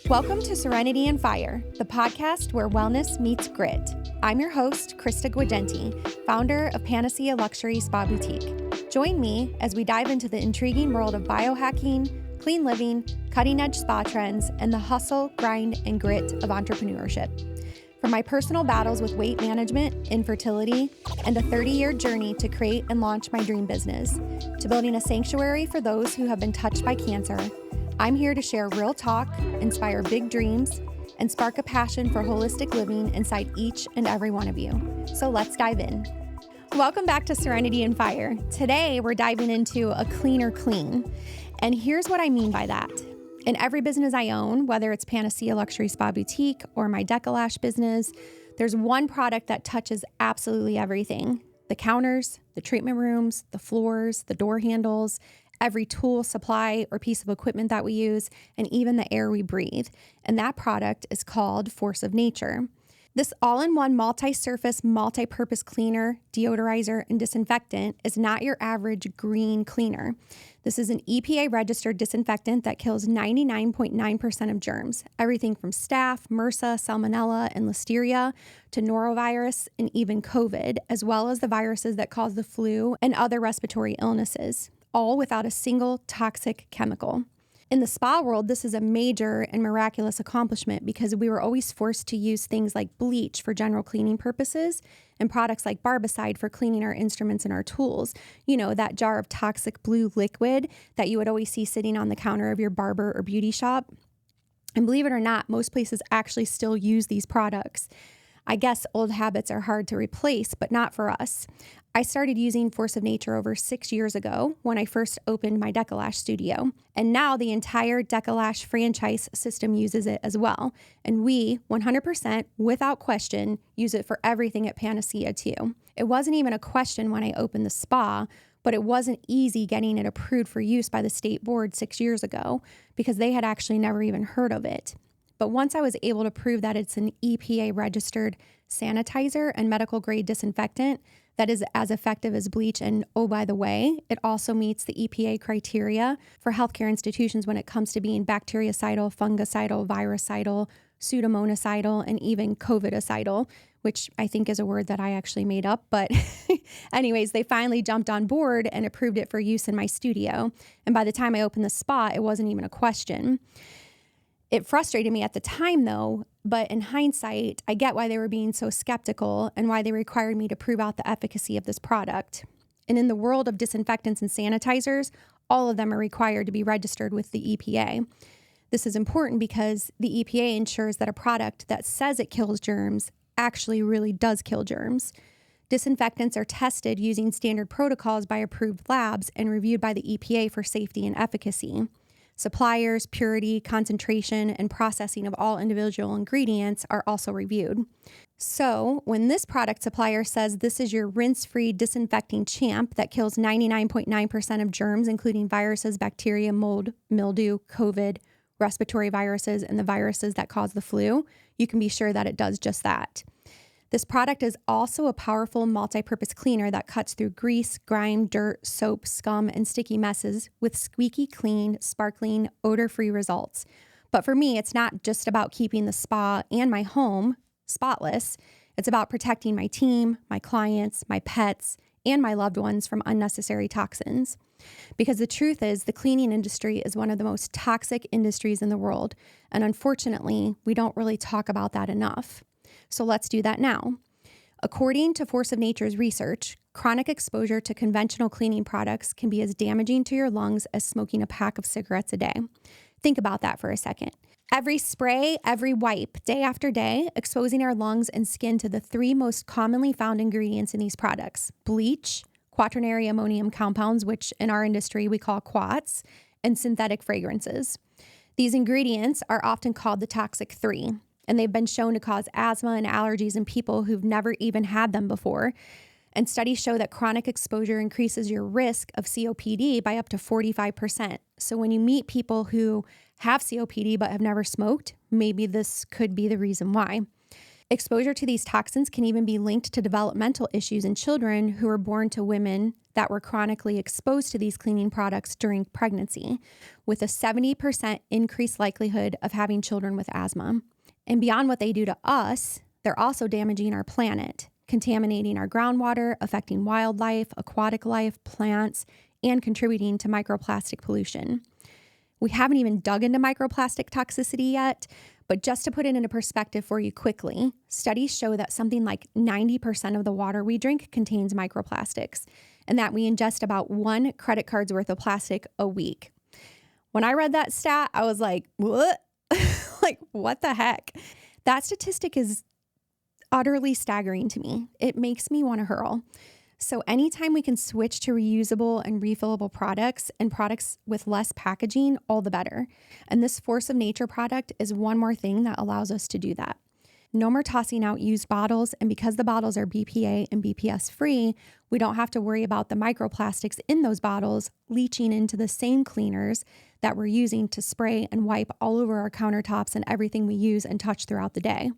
Welcome to Serenity and Fire, the podcast where wellness meets grit. I'm your host, Krista Guidenti, founder of Panacea Luxury Spa Boutique. Join me as we dive into the intriguing world of biohacking, clean living, cutting-edge spa trends, and the hustle, grind, and grit of entrepreneurship. From my personal battles with weight management, infertility, and a 30-year journey to create and launch my dream business, to building a sanctuary for those who have been touched by cancer, I'm here to share real talk, inspire big dreams, and spark a passion for holistic living inside each and every one of you. So let's dive in. Welcome back to Serenity and Fire. Today, we're diving into a cleaner clean. And here's what I mean by that. In every business I own, whether it's Panacea Luxury Spa Boutique or my Decalash business, there's one product that touches absolutely everything. The counters, the treatment rooms, the floors, the door handles, every tool, supply, or piece of equipment that we use, and even the air we breathe. And that product is called Force of Nature. This all-in-one multi-surface, multi-purpose cleaner, deodorizer, and disinfectant is not your average green cleaner. This is an EPA-registered disinfectant that kills 99.9% of germs, everything from staph, MRSA, salmonella, and listeria, to norovirus, and even COVID, as well as the viruses that cause the flu and other respiratory illnesses, all without a single toxic chemical. In the spa world, this is a major and miraculous accomplishment because we were always forced to use things like bleach for general cleaning purposes and products like barbicide for cleaning our instruments and our tools. You know, that jar of toxic blue liquid that you would always see sitting on the counter of your barber or beauty shop. And believe it or not, most places actually still use these products. I guess old habits are hard to replace, but not for us. I started using Force of Nature over 6 years ago when I first opened my Decalash studio. And now the entire Decalash franchise system uses it as well. And we, 100%, without question, use it for everything at Panacea too. It wasn't even a question when I opened the spa, but it wasn't easy getting it approved for use by the state board 6 years ago because they had actually never even heard of it. But once I was able to prove that it's an EPA-registered sanitizer and medical-grade disinfectant that is as effective as bleach, and oh, by the way, it also meets the EPA criteria for healthcare institutions when it comes to being bactericidal, fungicidal, virucidal, pseudomonacidal, and even covidicidal, which I think is a word that I actually made up. But anyways, they finally jumped on board and approved it for use in my studio. And by the time I opened the spa, it wasn't even a question. It frustrated me at the time, though, but in hindsight, I get why they were being so skeptical and why they required me to prove out the efficacy of this product. And in the world of disinfectants and sanitizers, all of them are required to be registered with the EPA. This is important because the EPA ensures that a product that says it kills germs actually really does kill germs. Disinfectants are tested using standard protocols by approved labs and reviewed by the EPA for safety and efficacy. Suppliers, purity, concentration, and processing of all individual ingredients are also reviewed. So when this product supplier says this is your rinse-free disinfecting champ that kills 99.9% of germs, including viruses, bacteria, mold, mildew, COVID, respiratory viruses, and the viruses that cause the flu, you can be sure that it does just that. This product is also a powerful multi-purpose cleaner that cuts through grease, grime, dirt, soap, scum, and sticky messes with squeaky clean, sparkling, odor-free results. But for me, it's not just about keeping the spa and my home spotless. It's about protecting my team, my clients, my pets, and my loved ones from unnecessary toxins. Because the truth is, the cleaning industry is one of the most toxic industries in the world. And unfortunately, we don't really talk about that enough. So let's do that now. According to Force of Nature's research, chronic exposure to conventional cleaning products can be as damaging to your lungs as smoking a pack of cigarettes a day. Think about that for a second. Every spray, every wipe, day after day, exposing our lungs and skin to the three most commonly found ingredients in these products: bleach, quaternary ammonium compounds, which in our industry we call quats, and synthetic fragrances. These ingredients are often called the toxic three, and they've been shown to cause asthma and allergies in people who've never even had them before. And studies show that chronic exposure increases your risk of COPD by up to 45%. So when you meet people who have COPD but have never smoked, maybe this could be the reason why. Exposure to these toxins can even be linked to developmental issues in children who are born to women that were chronically exposed to these cleaning products during pregnancy, with a 70% increased likelihood of having children with asthma. And beyond what they do to us, they're also damaging our planet, contaminating our groundwater, affecting wildlife, aquatic life, plants, and contributing to microplastic pollution. We haven't even dug into microplastic toxicity yet, but just to put it into perspective for you quickly, studies show that something like 90% of the water we drink contains microplastics, and that we ingest about 1 credit card's worth of plastic a week. When I read that stat, I was like, what? Like, what the heck? That statistic is utterly staggering to me. It makes me want to hurl. So anytime we can switch to reusable and refillable products and products with less packaging, all the better. And this Force of Nature product is one more thing that allows us to do that. No more tossing out used bottles, and because the bottles are BPA and BPS free, we don't have to worry about the microplastics in those bottles leaching into the same cleaners that we're using to spray and wipe all over our countertops and everything we use and touch throughout the day.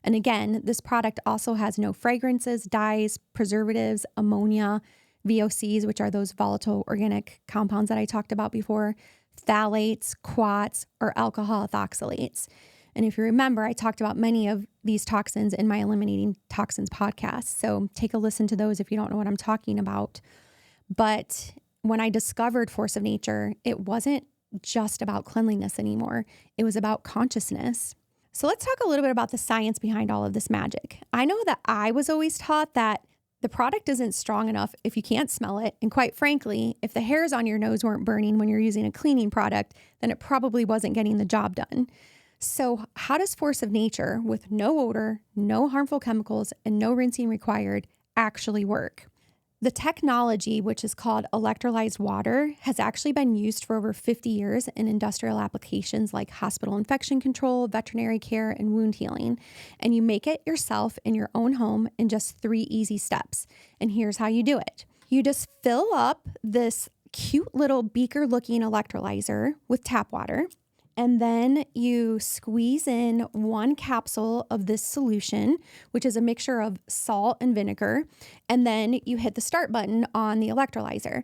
And again, this product also has no fragrances, dyes, preservatives, ammonia, VOCs, which are those volatile organic compounds that I talked about before, phthalates, quats, or alcohol ethoxylates. And if you remember, I talked about many of these toxins in my Eliminating Toxins podcast. So take a listen to those if you don't know what I'm talking about. But when I discovered Force of Nature, it wasn't just about cleanliness anymore. It was about consciousness. So let's talk a little bit about the science behind all of this magic. I know that I was always taught that the product isn't strong enough if you can't smell it. And quite frankly, if the hairs on your nose weren't burning when you're using a cleaning product, then it probably wasn't getting the job done. So how does Force of Nature, with no odor, no harmful chemicals, and no rinsing required, actually work? The technology, which is called electrolyzed water, has actually been used for over 50 years in industrial applications like hospital infection control, veterinary care, and wound healing. And you make it yourself in your own home in just 3 easy steps. And here's how you do it. You just fill up this cute little beaker-looking electrolyzer with tap water. And then you squeeze in 1 capsule of this solution, which is a mixture of salt and vinegar. And then you hit the start button on the electrolyzer.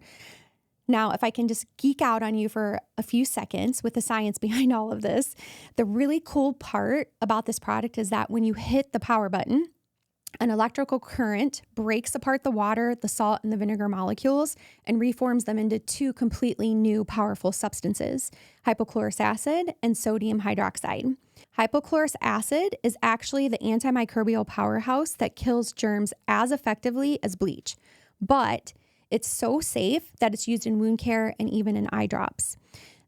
Now, if I can just geek out on you for a few seconds with the science behind all of this, the really cool part about this product is that when you hit the power button, an electrical current breaks apart the water, the salt, and the vinegar molecules and reforms them into 2 completely new powerful substances, hypochlorous acid and sodium hydroxide. Hypochlorous acid is actually the antimicrobial powerhouse that kills germs as effectively as bleach, but it's so safe that it's used in wound care and even in eye drops.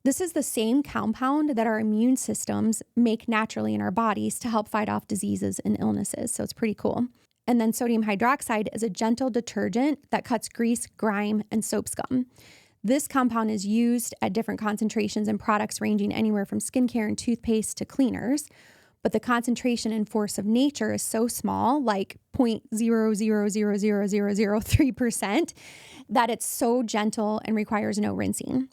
This is the same compound that our immune systems make naturally in our bodies to help fight off diseases and illnesses. So it's pretty cool. And then sodium hydroxide is a gentle detergent that cuts grease, grime, and soap scum. This compound is used at different concentrations in products ranging anywhere from skincare and toothpaste to cleaners. But the concentration in Force of Nature is so small, like 0.0000003%, that it's so gentle and requires no rinsing.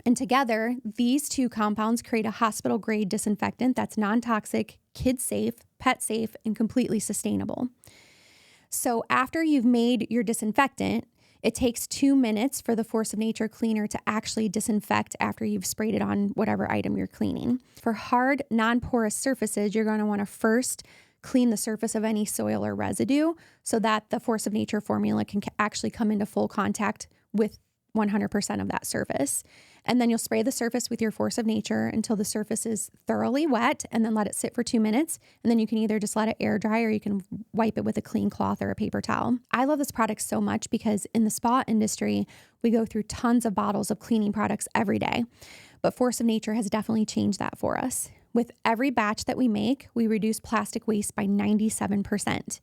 And together, these 2 compounds create a hospital-grade disinfectant that's non-toxic, kid-safe, pet-safe, and completely sustainable. So after you've made your disinfectant, it takes 2 minutes for the Force of Nature cleaner to actually disinfect after you've sprayed it on whatever item you're cleaning. For hard, non-porous surfaces, you're going to want to first clean the surface of any soil or residue so that the Force of Nature formula can actually come into full contact with 100% of that surface. And then you'll spray the surface with your Force of Nature until the surface is thoroughly wet, and then let it sit for 2 minutes. And then you can either just let it air dry or you can wipe it with a clean cloth or a paper towel. I love this product so much because in the spa industry, we go through tons of bottles of cleaning products every day. But Force of Nature has definitely changed that for us. With every batch that we make, we reduce plastic waste by 97%.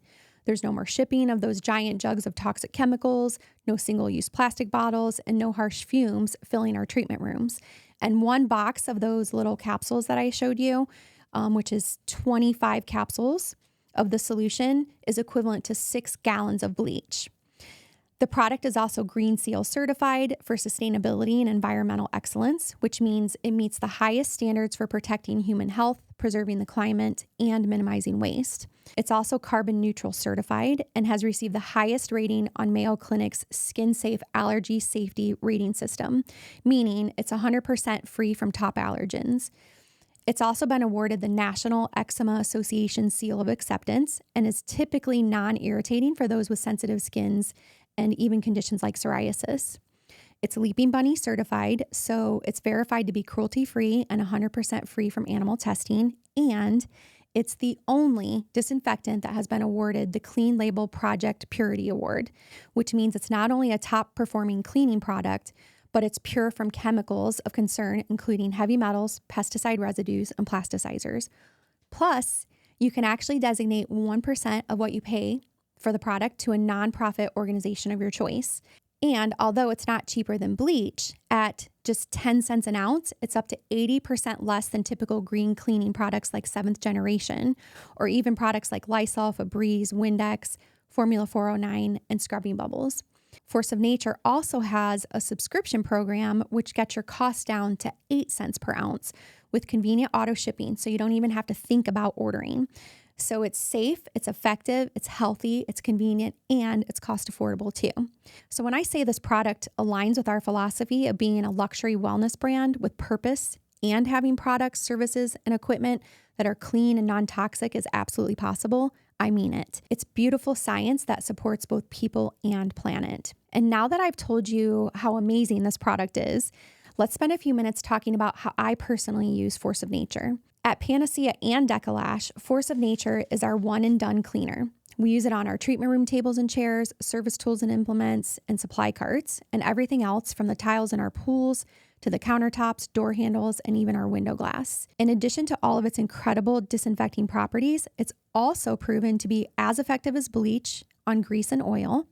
There's no more shipping of those giant jugs of toxic chemicals, no single-use plastic bottles, and no harsh fumes filling our treatment rooms. And 1 box of those little capsules that I showed you, which is 25 capsules of the solution, is equivalent to 6 gallons of bleach. The product is also Green Seal certified for sustainability and environmental excellence, which means it meets the highest standards for protecting human health, preserving the climate, and minimizing waste. It's also carbon neutral certified and has received the highest rating on Mayo Clinic's Skin Safe Allergy Safety Rating System, meaning it's 100% free from top allergens. It's also been awarded the National Eczema Association Seal of Acceptance and is typically non-irritating for those with sensitive skins and even conditions like psoriasis. It's Leaping Bunny certified, so it's verified to be cruelty-free and 100% free from animal testing, and it's the only disinfectant that has been awarded the Clean Label Project Purity Award, which means it's not only a top-performing cleaning product, but it's pure from chemicals of concern, including heavy metals, pesticide residues, and plasticizers. Plus, you can actually designate 1% of what you pay for the product to a nonprofit organization of your choice. And although it's not cheaper than bleach, at just 10 cents an ounce, it's up to 80% less than typical green cleaning products like 7th Generation, or even products like Lysol, Febreze, Windex, Formula 409, and Scrubbing Bubbles. Force of Nature also has a subscription program which gets your costs down to 8 cents per ounce with convenient auto shipping, so you don't even have to think about ordering. So it's safe, it's effective, it's healthy, it's convenient, and it's cost affordable too. So when I say this product aligns with our philosophy of being a luxury wellness brand with purpose and having products, services, and equipment that are clean and non-toxic is absolutely possible, I mean it. It's beautiful science that supports both people and planet. And now that I've told you how amazing this product is, let's spend a few minutes talking about how I personally use Force of Nature. At Panacea and Decalash, Force of Nature is our one and done cleaner. We use it on our treatment room tables and chairs, service tools and implements, and supply carts, and everything else from the tiles in our pools to the countertops, door handles, and even our window glass. In addition to all of its incredible disinfecting properties, it's also proven to be as effective as bleach on grease and oil,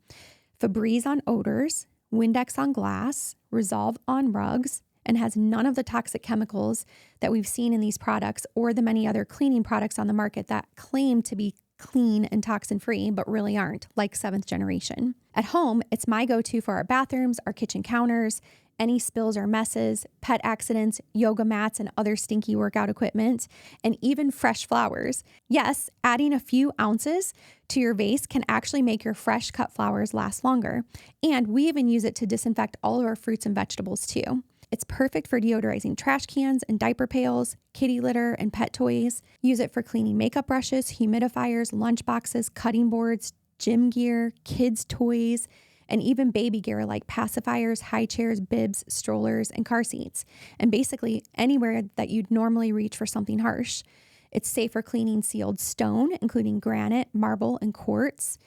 Febreze on odors, Windex on glass, Resolve on rugs, and has none of the toxic chemicals that we've seen in these products or the many other cleaning products on the market that claim to be clean and toxin-free, but really aren't, like 7th Generation. At home, it's my go-to for our bathrooms, our kitchen counters, any spills or messes, pet accidents, yoga mats and other stinky workout equipment, and even fresh flowers. Yes, adding a few ounces to your vase can actually make your fresh cut flowers last longer. And we even use it to disinfect all of our fruits and vegetables too. It's perfect for deodorizing trash cans and diaper pails, kitty litter, and pet toys. Use it for cleaning makeup brushes, humidifiers, lunch boxes, cutting boards, gym gear, kids' toys, and even baby gear like pacifiers, high chairs, bibs, strollers, and car seats. And basically anywhere that you'd normally reach for something harsh. It's safe for cleaning sealed stone, including granite, marble, and quartz,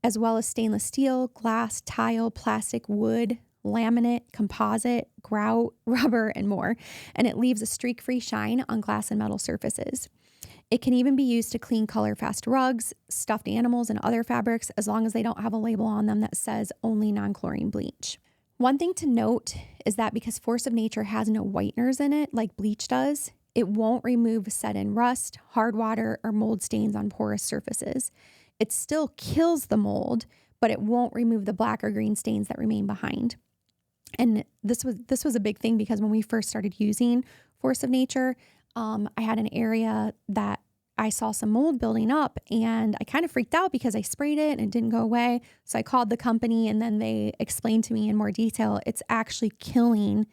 as well as stainless steel, glass, tile, plastic, wood, laminate, composite, grout, rubber, and more. And it leaves a streak-free shine on glass and metal surfaces. It can even be used to clean color-fast rugs, stuffed animals, and other fabrics as long as they don't have a label on them that says only non-chlorine bleach. One thing to note is that because Force of Nature has no whiteners in it like bleach does, it won't remove set-in rust, hard water, or mold stains on porous surfaces. It still kills the mold, but it won't remove the black or green stains that remain behind. And this was a big thing because when we first started using Force of Nature, I had an area that I saw some mold building up and I kind of freaked out because I sprayed it and it didn't go away. So I called the company and then they explained to me in more detail, it's actually killing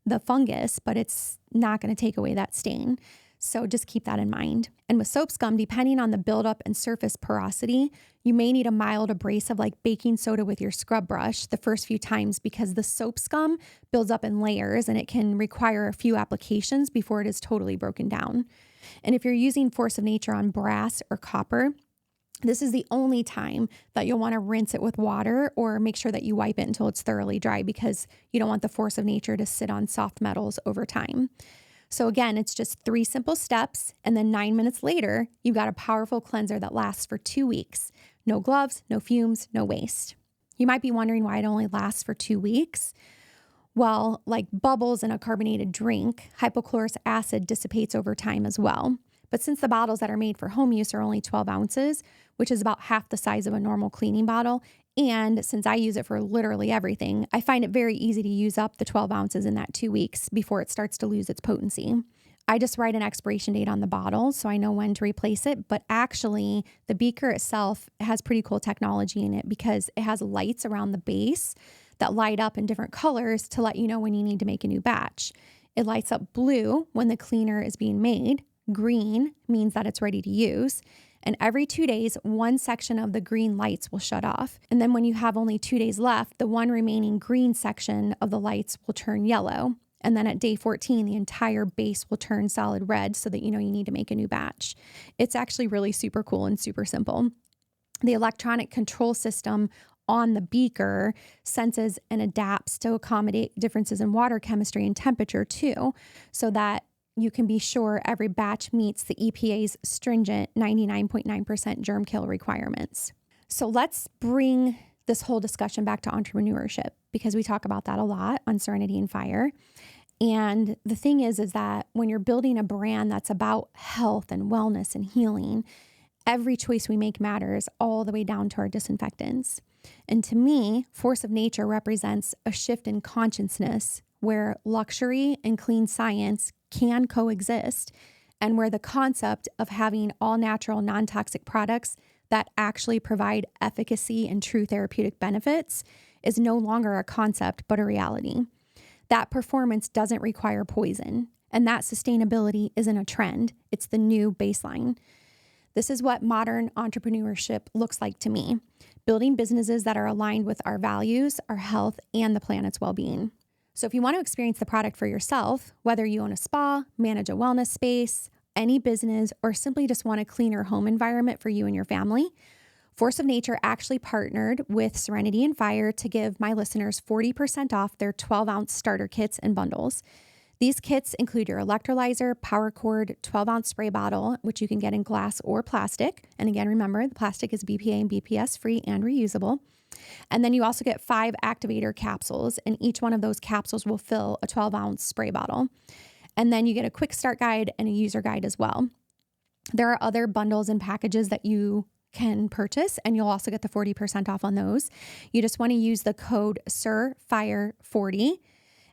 the fungus, but it's not going to take away that stain. So just keep that in mind. And with soap scum, depending on the buildup and surface porosity, you may need a mild abrasive like baking soda with your scrub brush the first few times because the soap scum builds up in layers and it can require a few applications before it is totally broken down. And if you're using Force of Nature on brass or copper, this is the only time that you'll want to rinse it with water or make sure that you wipe it until it's thoroughly dry because you don't want the Force of Nature to sit on soft metals over time. So again, it's just 3 simple steps, and then 9 minutes later, you've got a powerful cleanser that lasts for 2 weeks. No gloves, no fumes, no waste. You might be wondering why it only lasts for 2 weeks. Well, like bubbles in a carbonated drink, hypochlorous acid dissipates over time as well. But since the bottles that are made for home use are only 12 ounces, which is about half the size of a normal cleaning bottle, And since I use it for literally everything, I find it very easy to use up the 12 ounces in that 2 weeks before it starts to lose its potency. I just write an expiration date on the bottle so I know when to replace it. But actually, the beaker itself has pretty cool technology in it because it has lights around the base that light up in different colors to let you know when you need to make a new batch. It lights up blue when the cleaner is being made. Green means that it's ready to use. And every 2 days, one section of the green lights will shut off. And then when you have only 2 days left, the one remaining green section of the lights will turn yellow. And then at day 14, the entire base will turn solid red so that you know you need to make a new batch. It's actually really super cool and super simple. The electronic control system on the beaker senses and adapts to accommodate differences in water chemistry and temperature too, so that you can be sure every batch meets the EPA's stringent 99.9% germ kill requirements. So let's bring this whole discussion back to entrepreneurship because we talk about that a lot on Serenity and Fire. And the thing is that when you're building a brand that's about health and wellness and healing, every choice we make matters all the way down to our disinfectants. And to me, Force of Nature represents a shift in consciousness where luxury and clean science can coexist, and where the concept of having all natural, non-toxic products that actually provide efficacy and true therapeutic benefits is no longer a concept, but a reality. That performance doesn't require poison, and that sustainability isn't a trend. It's the new baseline. This is what modern entrepreneurship looks like to me, building businesses that are aligned with our values, our health, and the planet's well-being. So if you want to experience the product for yourself, whether you own a spa, manage a wellness space, any business, or simply just want a cleaner home environment for you and your family, Force of Nature actually partnered with Serenity and Fire to give my listeners 40% off their 12-ounce starter kits and bundles. These kits include your electrolyzer, power cord, 12-ounce spray bottle, which you can get in glass or plastic. And again, remember, the plastic is BPA and BPS free and reusable. And then you also get 5 activator capsules, and each one of those capsules will fill a 12-ounce spray bottle. And then you get a quick start guide and a user guide as well. There are other bundles and packages that you can purchase, and you'll also get the 40% off on those. You just want to use the code SERFIRE40,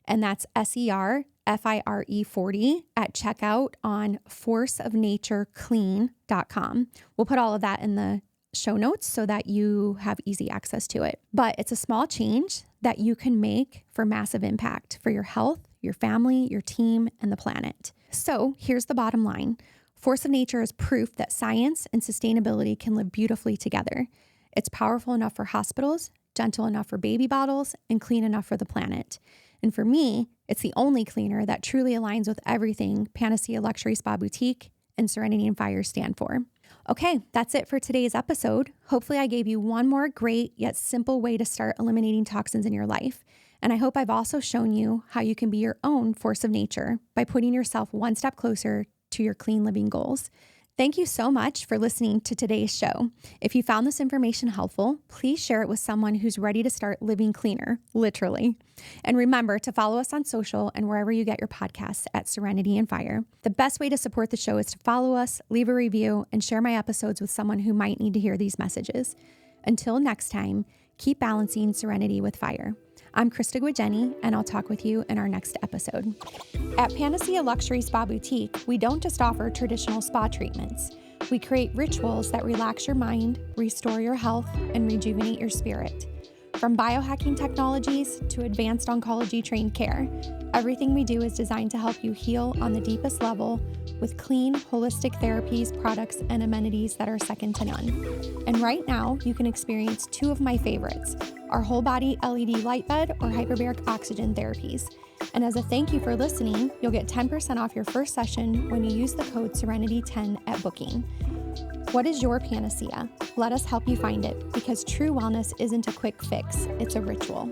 and that's SERFIRE40 at checkout on forceofnatureclean.com. We'll put all of that in the show notes so that you have easy access to it. But it's a small change that you can make for massive impact for your health, your family, your team, and the planet. So here's the bottom line. Force of Nature is proof that science and sustainability can live beautifully together. It's powerful enough for hospitals, gentle enough for baby bottles, and clean enough for the planet. And for me, it's the only cleaner that truly aligns with everything Panacea Luxury Spa Boutique and Serenity and Fire stand for. Okay, that's it for today's episode. Hopefully I gave you one more great yet simple way to start eliminating toxins in your life. And I hope I've also shown you how you can be your own force of nature by putting yourself one step closer to your clean living goals. Thank you so much for listening to today's show. If you found this information helpful, please share it with someone who's ready to start living cleaner, literally. And remember to follow us on social and wherever you get your podcasts at Serenity and Fire. The best way to support the show is to follow us, leave a review, and share my episodes with someone who might need to hear these messages. Until next time, keep balancing serenity with fire. I'm Krista Guigeni, and I'll talk with you in our next episode. At Panacea Luxury Spa Boutique, we don't just offer traditional spa treatments. We create rituals that relax your mind, restore your health, and rejuvenate your spirit. From biohacking technologies to advanced oncology-trained care, everything we do is designed to help you heal on the deepest level with clean, holistic therapies, products, and amenities that are second to none. And right now, you can experience 2 of my favorites, our whole body LED light bed or hyperbaric oxygen therapies. And as a thank you for listening, you'll get 10% off your first session when you use the code Serenity10 at booking. What is your panacea? Let us help you find it, because true wellness isn't a quick fix, it's a ritual.